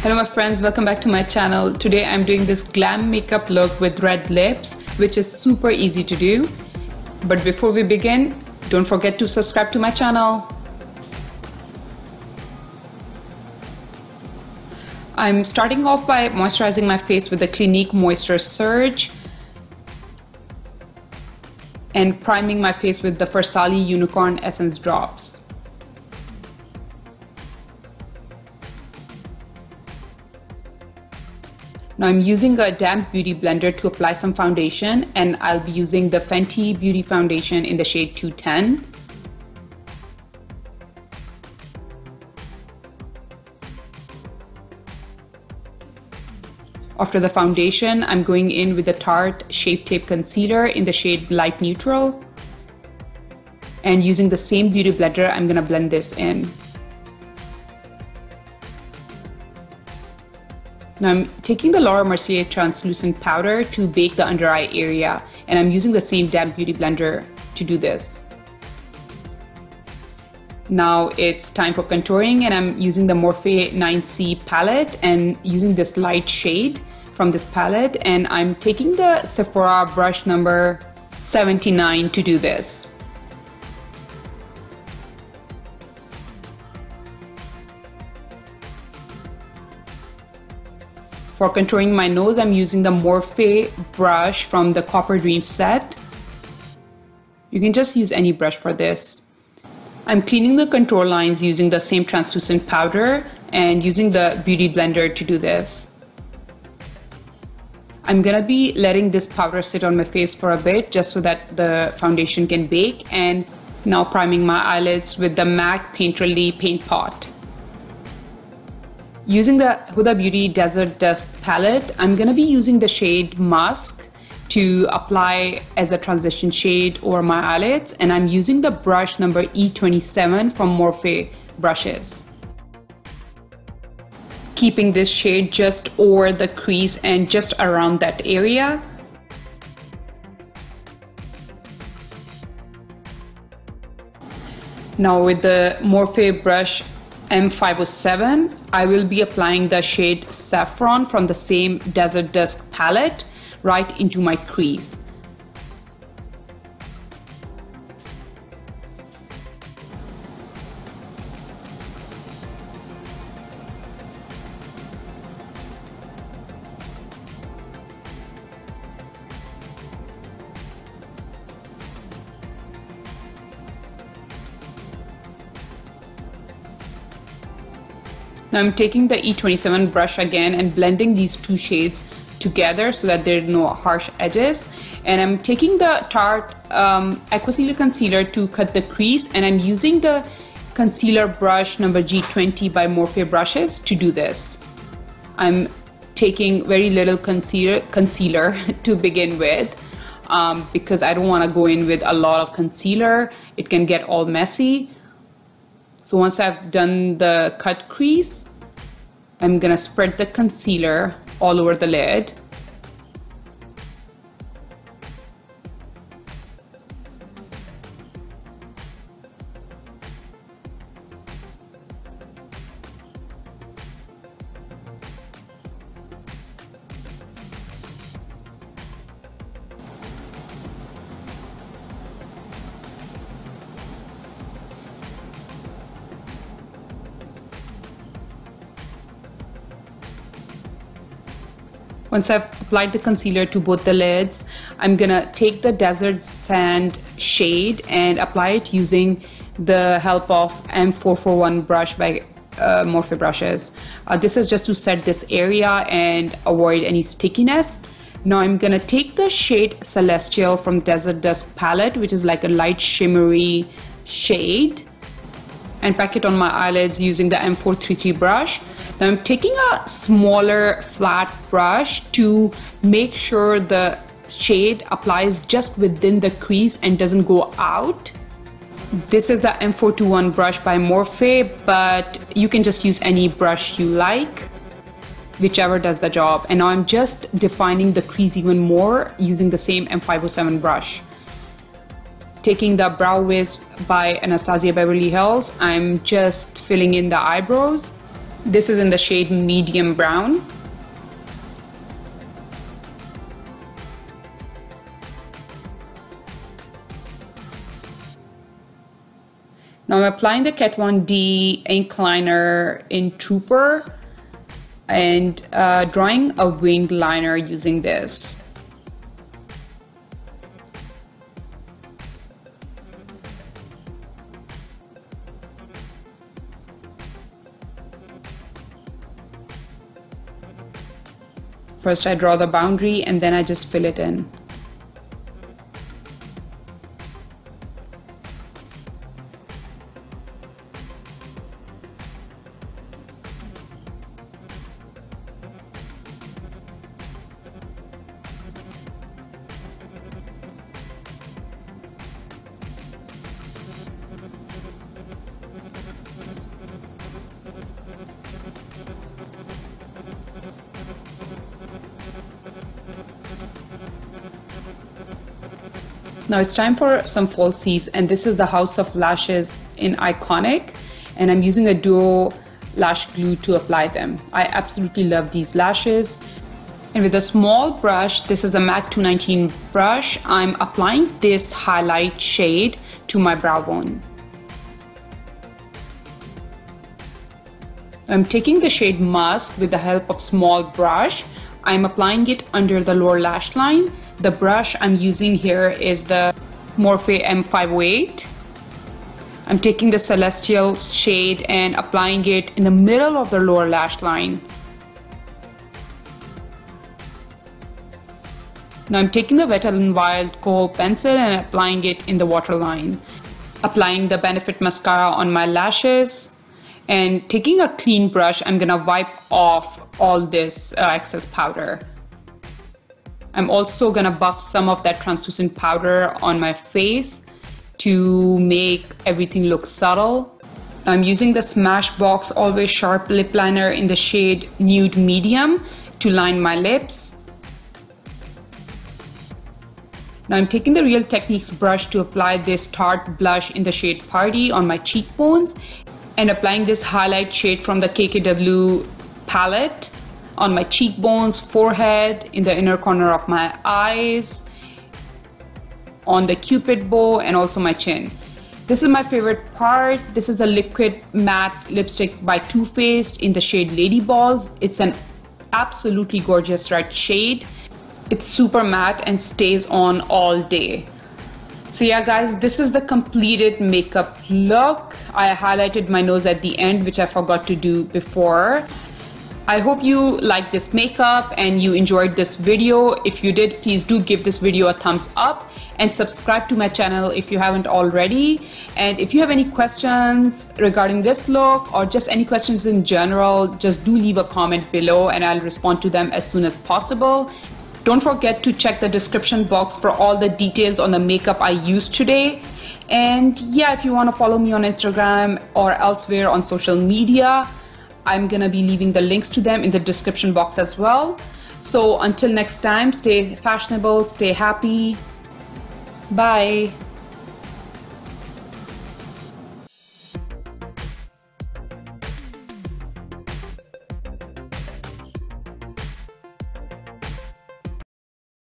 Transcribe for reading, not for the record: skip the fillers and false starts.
Hello my friends, welcome back to my channel. Today I'm doing this glam makeup look with red lips, which is super easy to do. But before we begin, don't forget to subscribe to my channel. I'm starting off by moisturizing my face with the Clinique Moisture Surge and priming my face with the Farsali Unicorn Essence Drops. Now I'm using a damp beauty blender to apply some foundation, and I'll be using the Fenty Beauty Foundation in the shade 210. After the foundation, I'm going in with the Tarte Shape Tape Concealer in the shade Light Neutral. And using the same beauty blender, I'm gonna blend this in. Now I'm taking the Laura Mercier translucent powder to bake the under eye area, and I'm using the same damp beauty blender to do this. Now it's time for contouring, and I'm using the Morphe 9C palette and using this light shade from this palette, and I'm taking the Sephora brush number 79 to do this. For contouring my nose, I'm using the Morphe brush from the Copper Dream set. You can just use any brush for this. I'm cleaning the contour lines using the same translucent powder and using the beauty blender to do this. I'm gonna be letting this powder sit on my face for a bit just so that the foundation can bake, and now priming my eyelids with the MAC Painterly Paint Pot. Using the Huda Beauty Desert Dusk palette, I'm gonna be using the shade Musk to apply as a transition shade over my eyelids, and I'm using the brush number E27 from Morphe brushes. Keeping this shade just over the crease and just around that area. Now with the Morphe brush M507, I will be applying the shade Saffron from the same Desert Dusk palette right into my crease. Now I'm taking the E27 brush again and blending these two shades together so that there are no harsh edges. And I'm taking the Tarte aquacealer concealer to cut the crease, and I'm using the concealer brush number G20 by Morphe brushes to do this. I'm taking very little concealer to begin with because I don't want to go in with a lot of concealer. It can get all messy. So once I've done the cut crease, I'm gonna spread the concealer all over the lid. Once I've applied the concealer to both the lids, I'm gonna take the Desert Sand shade and apply it using the help of M441 brush by Morphe brushes. This is just to set this area and avoid any stickiness. Now I'm gonna take the shade Celestial from Desert Dusk palette, which is like a light shimmery shade, and pack it on my eyelids using the M433 brush. Now I'm taking a smaller flat brush to make sure the shade applies just within the crease and doesn't go out. This is the M421 brush by Morphe, but you can just use any brush you like, whichever does the job. And now I'm just defining the crease even more using the same M507 brush. Taking the Brow Wiz by Anastasia Beverly Hills, I'm just filling in the eyebrows. This is in the shade medium brown. Now I'm applying the Kat Von D ink liner in Trooper and drawing a winged liner using this. First I draw the boundary and then I just fill it in. Now it's time for some falsies, and this is the House of Lashes in Iconic, and I'm using a duo lash glue to apply them. I absolutely love these lashes. And with a small brush, this is the MAC 219 brush, I'm applying this highlight shade to my brow bone. I'm taking the shade Musk with the help of small brush. I'm applying it under the lower lash line. The brush I'm using here is the Morphe M508. I'm taking the Celestial shade and applying it in the middle of the lower lash line. Now I'm taking the Wet n Wild Kohl pencil and applying it in the waterline. Applying the Benefit mascara on my lashes. And taking a clean brush, I'm gonna wipe off all this excess powder. I'm also gonna buff some of that translucent powder on my face to make everything look subtle. I'm using the Smashbox Always Sharp lip liner in the shade Nude Medium to line my lips. Now I'm taking the Real Techniques brush to apply this Tarte blush in the shade Paaarty on my cheekbones and applying this highlight shade from the KKW palette on my cheekbones, forehead, in the inner corner of my eyes, on the cupid bow, and also my chin. This is my favorite part. This is the liquid matte lipstick by Too Faced in the shade Lady Balls. It's an absolutely gorgeous red shade. It's super matte and stays on all day. So yeah guys, this is the completed makeup look. I highlighted my nose at the end, which I forgot to do before. I hope you liked this makeup and you enjoyed this video. If you did, please do give this video a thumbs up and subscribe to my channel if you haven't already. And if you have any questions regarding this look or just any questions in general, just do leave a comment below and I'll respond to them as soon as possible. Don't forget to check the description box for all the details on the makeup I used today. And yeah, if you want to follow me on Instagram or elsewhere on social media, I'm gonna be leaving the links to them in the description box as well. So until next time, stay fashionable, stay happy. Bye.